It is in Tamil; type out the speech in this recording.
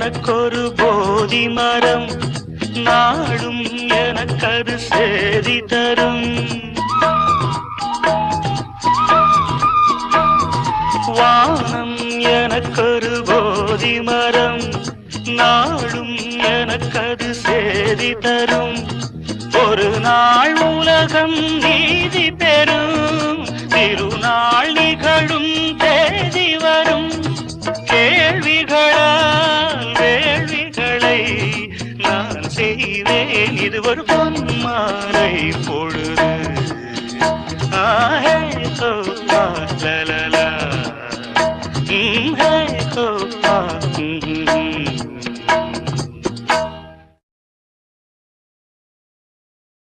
எனக்கொரு போதி மரம் நாடும் எனக்கது சேதி தரும். வானம் எனக்கொரு போதி மரம் நாடும் எனக்கது சேதி தரும். ஒரு நாள் உலகம் நீதி பெறும், திருநாள் நிகழும் தேதி வரும். கேள்விகளால் வேள்விகளை நான் செய்வேன், இது ஒரு பொன்மாலை பொழுது. ஆஹே ஓ லல